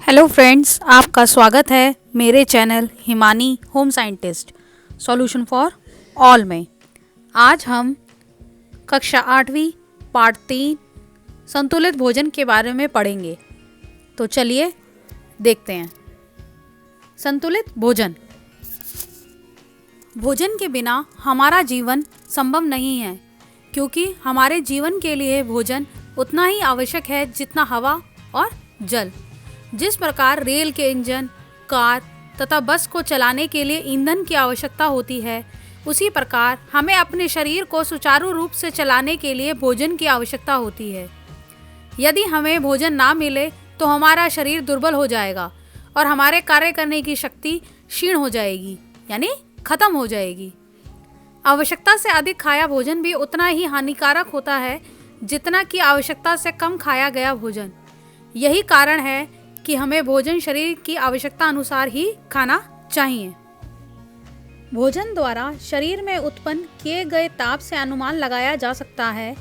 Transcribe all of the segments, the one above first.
Hello friends, आपका स्वागत है मेरे channel Himani home scientist solution for all में। आज हम कक्षा 8वीं पार्ट 3 संतुलित भोजन के बारे में पढ़ेंगे। तो चलिए देखते हैं। संतुलित भोजन। भोजन के बिना हमारा जीवन संभव नहीं है, क्योंकि हमारे जीवन के लिए भोजन उतना ही आवश्यक है जितना हवा और जल। जिस प्रकार रेल के इंजन, कार तथा बस को चलाने के लिए ईंधन की आवश्यकता होती है, उसी प्रकार हमें अपने शरीर को सुचारू रूप से चलाने के लिए भोजन की आवश्यकता होती है। यदि हमें भोजन ना मिले तो हमारा शरीर दुर्बल हो जाएगा और हमारे कार्य करने की शक्ति क्षीण हो जाएगी, यानी खत्म हो जाएगी। आवश्यकता से अधिक खाया भोजन भी उतना ही हानिकारक होता है जितना कि आवश्यकता से कम खाया गया भोजन। यही कारण है कि हमें भोजन शरीर की आवश्यकता अनुसार ही खाना चाहिए। भोजन द्वारा शरीर में उत्पन्न किए गए ताप से अनुमान लगाया जा सकता है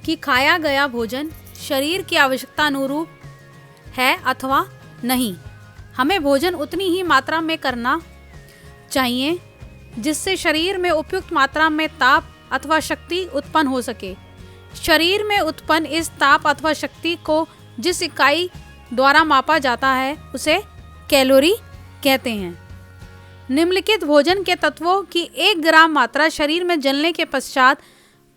कि खाया गया भोजन शरीर की आवश्यकता अनुरूप है अथवा नहीं। हमें भोजन उतनी ही मात्रा में करना चाहिए जिससे शरीर में उपयुक्त मात्रा में ताप अथवा शक्ति उत्पन्न हो सके। शरीर में उत्पन्न इस ताप अथवा शक्ति को जिस इकाई द्वारा मापा जाता है उसे कैलोरी कहते हैं। निम्नलिखित भोजन के तत्वों की 1 ग्राम मात्रा शरीर में जलने के पश्चात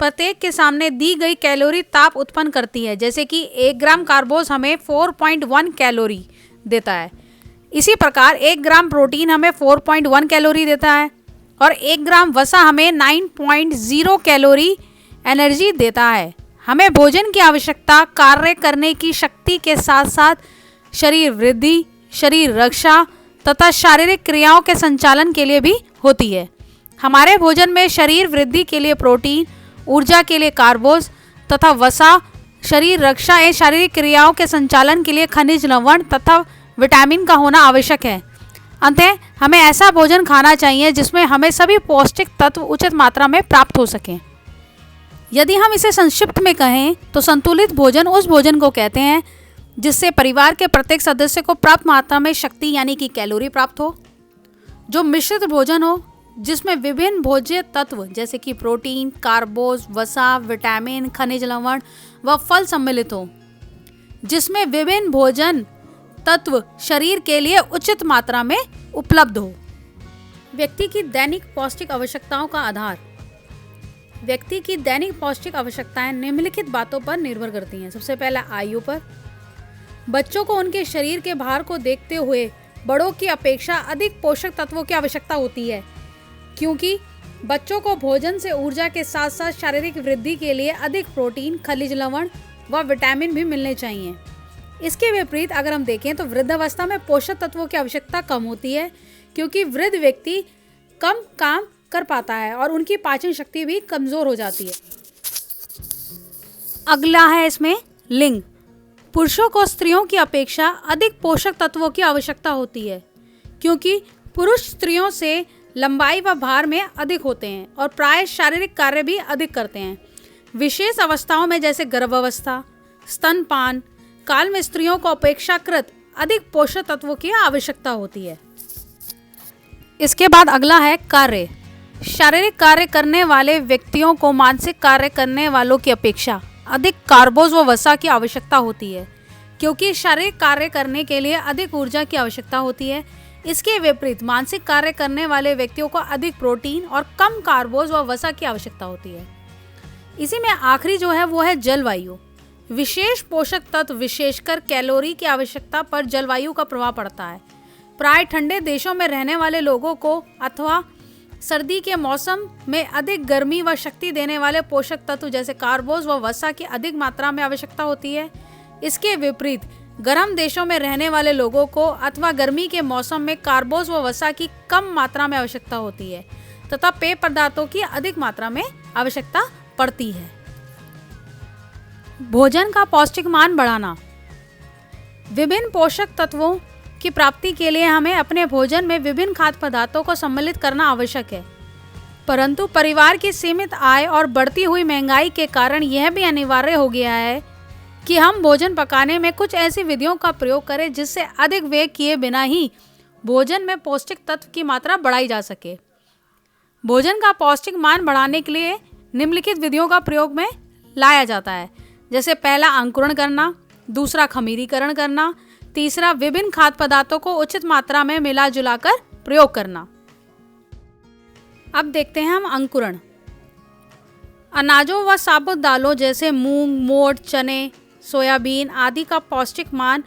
प्रत्येक के सामने दी गई कैलोरी ताप उत्पन्न करती है। जैसे कि 1 ग्राम कार्बोज हमें 4.1 कैलोरी देता है, इसी प्रकार 1 ग्राम प्रोटीन हमें 4.1 कैलोरी देता है और 1 ग्राम वसा हमें 9.0 कैलोरी एनर्जी देता है। हमें भोजन की आवश्यकता कार्य करने की शक्ति के साथ साथ शरीर वृद्धि, शरीर रक्षा तथा शारीरिक क्रियाओं के संचालन के लिए भी होती है। हमारे भोजन में शरीर वृद्धि के लिए प्रोटीन, ऊर्जा के लिए कार्बोज तथा वसा, शरीर रक्षा एवं शारीरिक क्रियाओं के संचालन के लिए खनिज, लवण तथा विटामिन का होना आवश्यक है। अंततः हमें ऐसा भोजन खाना चाहिए जिसमें हमें सभी पौष्टिक तत्व उचित मात्रा में प्राप्त हो सकें। यदि हम इसे संक्षिप्त में कहें तो संतुलित भोजन उस भोजन को कहते हैं जिससे परिवार के प्रत्येक सदस्य को प्राप्त मात्रा में शक्ति यानी कि कैलोरी प्राप्त हो। जो मिश्रित भोजन हो जिसमें विभिन्न भोज्य तत्व जैसे कि प्रोटीन, कार्बोज, वसा, विटामिन, खनिज, लवण व फल सम्मिलित हो। जिसमें विभिन्न भोजन तत्व शरीर के लिए उचित मात्रा में उपलब्ध हो। व्यक्ति की दैनिक पौष्टिक आवश्यकताओं का आधार। व्यक्ति की दैनिक पौष्टिक आवश्यकताएं निम्नलिखित बातों पर निर्भर करती हैं। सबसे पहला आयु पर। बच्चों को उनके शरीर के भार को देखते हुए बड़ों की अपेक्षा अधिक पोषक तत्वों की आवश्यकता होती है, क्योंकि बच्चों को भोजन से ऊर्जा के साथ साथ शारीरिक वृद्धि के लिए अधिक प्रोटीन, खनिज, लवण व विटामिन भी मिलने चाहिए। इसके विपरीत अगर हम देखें तो वृद्धावस्था में पोषक तत्वों की आवश्यकता कम होती है, क्योंकि वृद्ध व्यक्ति कम काम कर पाता है और उनकी पाचन शक्ति भी कमजोर हो जाती है। अगला है इसमें लिंग। पुरुषों को स्त्रियों की अपेक्षा अधिक पोषक तत्वों की आवश्यकता होती है, क्योंकि पुरुष स्त्रियों से लंबाई व भार में अधिक होते हैं और प्राय शारीरिक कार्य भी अधिक करते हैं। विशेष अवस्थाओं में जैसे गर्भावस्था, स्तनपान काल में स्त्रियों को अपेक्षाकृत अधिक पोषक तत्वों की आवश्यकता होती है। इसके बाद अगला है कार्य। शारीरिक कार्य करने वाले व्यक्तियों को मानसिक कार्य करने वालों की अपेक्षा अधिक कार्बोज व वसा की आवश्यकता होती है, क्योंकि शारीरिक कार्य करने के लिए अधिक ऊर्जा की आवश्यकता होती है। इसके विपरीत मानसिक कार्य करने वाले व्यक्तियों को अधिक प्रोटीन और कम कार्बोज व वसा की आवश्यकता होती है। इसी में आखिरी जो है वो है जलवायु। विशेष पोषक तत्व विशेषकर कैलोरी की आवश्यकता पर जलवायु का प्रभाव पड़ता है। प्राय ठंडे देशों में रहने वाले लोगों को अथवा सर्दी के मौसम में अधिक गर्मी व शक्ति देने वाले पोषक तत्व जैसे कार्बोज व वसा की अधिक मात्रा में आवश्यकता होती है। इसके विपरीत गर्म देशों में रहने वाले लोगों को अथवा गर्मी के मौसम में कार्बोज व वसा की कम मात्रा में आवश्यकता होती है तथा पेय पदार्थों की अधिक मात्रा में आवश्यकता पड़ती है। भोजन का पौष्टिक मान बढ़ाना। विभिन्न पोषक तत्वों की प्राप्ति के लिए हमें अपने भोजन में विभिन्न खाद्य पदार्थों को सम्मिलित करना आवश्यक है, परंतु परिवार की सीमित आय और बढ़ती हुई महंगाई के कारण यह भी अनिवार्य हो गया है कि हम भोजन पकाने में कुछ ऐसी विधियों का प्रयोग करें जिससे अधिक व्यय किए बिना ही भोजन में पौष्टिक तत्व की मात्रा बढ़ाई जा सके। भोजन का पौष्टिक मान बढ़ाने के लिए निम्नलिखित विधियों का प्रयोग में लाया जाता है, जैसे पहला अंकुरण करना, दूसरा खमीरीकरण करना, तीसरा विभिन्न खाद्य पदार्थों को उचित मात्रा में मिला जुलाकर प्रयोग करना। अब देखते हैं हम अंकुरण। अनाजों व साबुत दालों जैसे मूंग, मोठ, चने, सोयाबीन आदि का पौष्टिक मान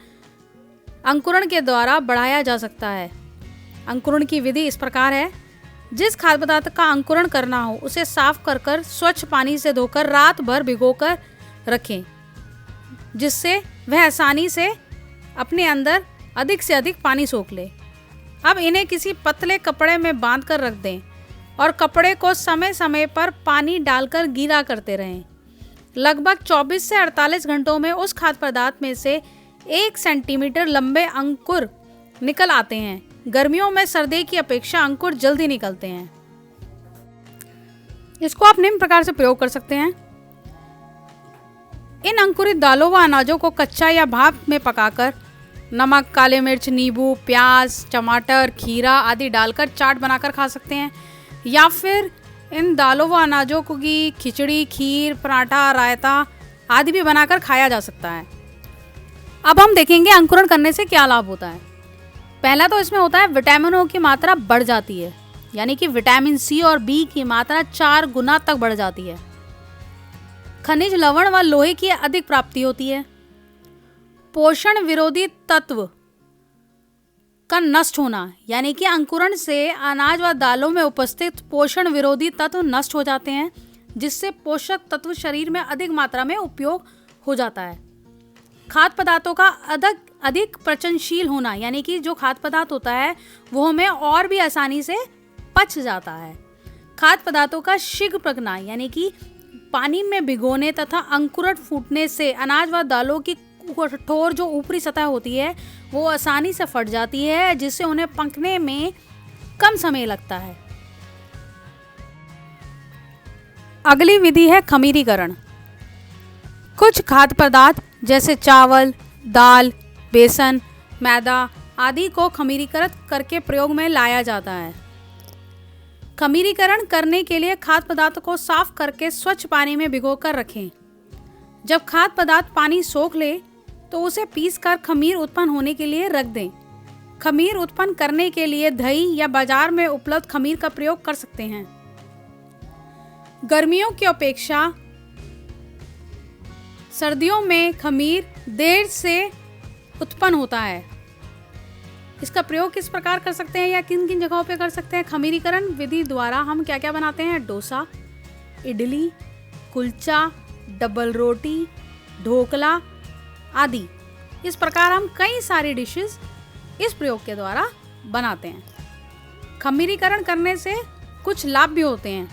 अंकुरण के द्वारा बढ़ाया जा सकता है। अंकुरण की विधि इस प्रकार है। जिस खाद्य पदार्थ का अंकुरण करना हो उसे साफ कर स्वच्छ पानी से धोकर रात भर भिगोकर रखें, जिससे वह आसानी से अपने अंदर अधिक से अधिक पानी सोख ले। अब इन्हें किसी पतले कपड़े में बांध कर रख दें और कपड़े को समय समय पर पानी डालकर गीला करते रहें। लगभग 24 से 48 घंटों में उस खाद्य पदार्थ में से 1 सेंटीमीटर लंबे अंकुर निकल आते हैं। गर्मियों में सर्दी की अपेक्षा अंकुर जल्दी निकलते हैं। इसको आप निम्न प्रकार से प्रयोग कर सकते हैं। इन अंकुरित दालों व अनाजों को कच्चा या भाप में पकाकर नमक, काले मिर्च, नींबू, प्याज, टमाटर, खीरा आदि डालकर चाट बनाकर खा सकते हैं, या फिर इन दालों व अनाजों की खिचड़ी, खीर, पराठा, रायता आदि भी बनाकर खाया जा सकता है। अब हम देखेंगे अंकुरण करने से क्या लाभ होता है। पहला तो इसमें होता है विटामिनों की मात्रा बढ़ जाती है, यानी कि विटामिन सी और बी की मात्रा 4 गुना तक बढ़ जाती है। खनिज, लवण व लोहे की अधिक प्राप्ति होती है। पोषण विरोधी तत्व का नष्ट होना, यानी कि अंकुरण से अनाज व दालों में उपस्थित पोषण विरोधी तत्व नष्ट हो जाते हैं, जिससे पोषक तत्व शरीर में अधिक मात्रा में उपयोग हो जाता है। खाद्य पदार्थों का अधिक पचनशील होना, यानी कि जो खाद्य पदार्थ होता है वो हमें और भी आसानी से पच जाता है। खाद्य पदार्थों का शीघ्र पकना, यानी कि पानी में भिगोने तथा अंकुरण फूटने से अनाज व दालों की कठोर जो ऊपरी सतह होती है वो आसानी से फट जाती है, जिससे उन्हें पकने में कम समय लगता है। अगली विधि है खमीरीकरण। कुछ खाद्य पदार्थ जैसे चावल, दाल, बेसन, मैदा आदि को खमीरीकृत करके प्रयोग में लाया जाता है। खमीरीकरण करने के लिए खाद्य पदार्थ को साफ करके स्वच्छ पानी में भिगोकर रखें। जब खाद्य पदार्थ पानी सोख ले तो उसे पीसकर खमीर उत्पन्न होने के लिए रख दें। खमीर उत्पन्न करने के लिए दही या बाजार में उपलब्ध खमीर का प्रयोग कर सकते हैं। गर्मियों की अपेक्षा सर्दियों में खमीर देर से उत्पन्न होता है। इसका प्रयोग किस प्रकार कर सकते हैं या किन किन जगहों पे कर सकते हैं। खमीरीकरण विधि द्वारा हम क्या क्या बनाते हैं। डोसा, इडली, कुलचा, डबल रोटी, ढोकला आदि। इस प्रकार हम कई सारी डिशेस इस प्रयोग के द्वारा बनाते हैं। खमीरीकरण करने से कुछ लाभ भी होते हैं,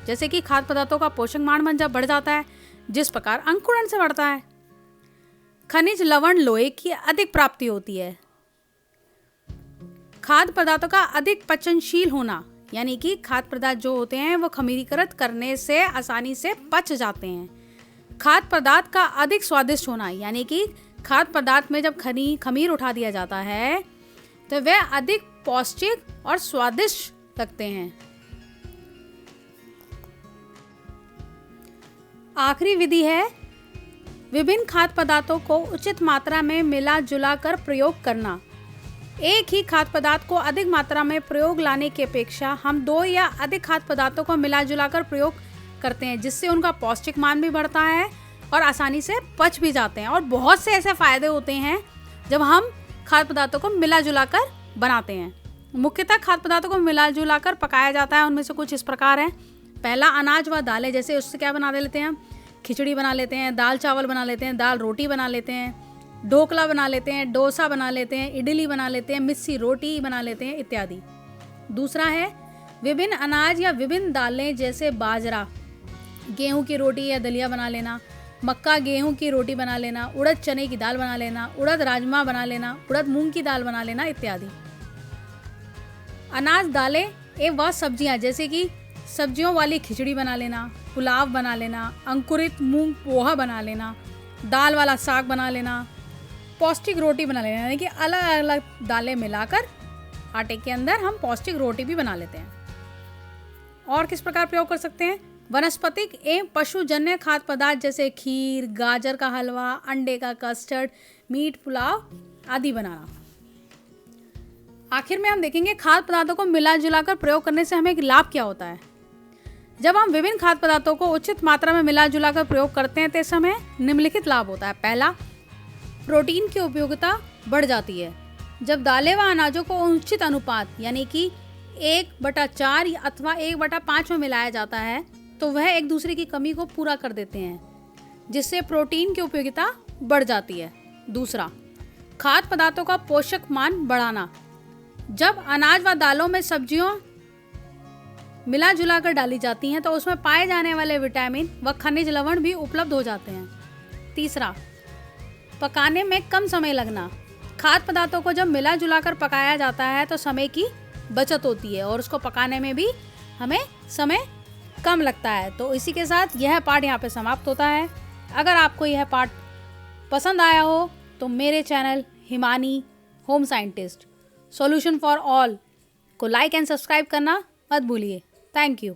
जैसे कि खाद्य पदार्थों का पोषक मान जब बढ़ जाता है, जिस प्रकार अंकुरण से बढ़ता है। खनिज, लवण, लोहे की अधिक प्राप्ति होती है। खाद्य पदार्थों का अधिक पचनशील होना, यानी कि खाद्य पदार्थ जो होते हैं वो खमीरीकृत करने से आसानी से पच जाते हैं। खाद्य पदार्थ का अधिक स्वादिष्ट होना, यानी कि खाद्य पदार्थ में जब खमीर उठा दिया जाता है तो वे अधिक पौष्टिक और स्वादिष्ट लगते हैं। आखिरी विधि है विभिन्न खाद्य पदार्थों को उचित मात्रा में मिला जुला कर प्रयोग करना। एक ही खाद्य पदार्थ को अधिक मात्रा में प्रयोग लाने की अपेक्षा हम 2 या अधिक खाद्य पदार्थों को मिला जुला कर प्रयोग करते हैं, जिससे उनका पौष्टिक मान भी बढ़ता है और आसानी से पच भी जाते हैं। और बहुत से ऐसे फायदे होते हैं जब हम खाद्य पदार्थों को मिला जुला कर बनाते हैं। मुख्यतः खाद्य पदार्थों को मिला जुला कर पकाया जाता है। उनमें से कुछ इस प्रकार हैं। पहला, अनाज व दालें, जैसे उससे क्या बना लेते हैं हम, खिचड़ी बना लेते हैं, दाल चावल बना लेते हैं, दाल रोटी बना लेते हैं, ढोकला बना लेते हैं, डोसा बना लेते हैं, इडली बना लेते हैं, मिस्सी रोटी बना लेते हैं इत्यादि। दूसरा है विभिन्न अनाज या विभिन्न दालें, जैसे बाजरा, गेहूं की रोटी या दलिया बना लेना, मक्का गेहूं की रोटी बना लेना, उड़द चने की दाल बना लेना, उड़द राजमा बना लेना, उड़द मूंग की दाल बना लेना इत्यादि। अनाज, दालें एवं सब्जियां, जैसे कि सब्जियों वाली खिचड़ी बना लेना, पुलाव बना लेना, अंकुरित मूंग पोहा बना लेना, दाल वाला साग बना लेना, पौष्टिक रोटी बना लेना, यानी कि अलग अलग दालें मिलाकर आटे के अंदर हम पौष्टिक रोटी भी बना लेते हैं। और किस प्रकार प्रयोग कर सकते हैं? वनस्पतिक एवं पशुजन्य खाद्य पदार्थ जैसे खीर, गाजर का हलवा, अंडे का कस्टर्ड, मीट पुलाव आदि बनाना। आखिर में हम देखेंगे खाद्य पदार्थों को मिला जुलाकर प्रयोग करने से हमें लाभ क्या होता है। जब हम विभिन्न खाद्य पदार्थों को उचित मात्रा में मिला जुलाकर प्रयोग करते हैं तो इससे हमें निम्नलिखित लाभ होता है। पहला, प्रोटीन की उपयोगिता बढ़ जाती है। जब दालें व अनाजों को उचित अनुपात यानी कि 1/4 अथवा 1/5 में मिलाया जाता है तो वह एक दूसरे की कमी को पूरा कर देते हैं, जिससे प्रोटीन की उपयोगिता बढ़ जाती है। दूसरा, खाद्य पदार्थों का पोषक मान बढ़ाना। जब अनाज व दालों में सब्जियों मिला जुला कर डाली जाती हैं तो उसमें पाए जाने वाले विटामिन व खनिज लवण भी उपलब्ध हो जाते हैं। तीसरा, पकाने में कम समय लगना। खाद्य पदार्थों को जब मिला जुला कर पकाया जाता है तो समय की बचत होती है और उसको पकाने में भी हमें समय कम लगता है। तो इसी के साथ यह पाठ यहाँ पे समाप्त होता है। अगर आपको यह पाठ पसंद आया हो तो मेरे channel Himani home scientist solution for all को लाइक एंड सब्सक्राइब करना मत भूलिए। Thank you.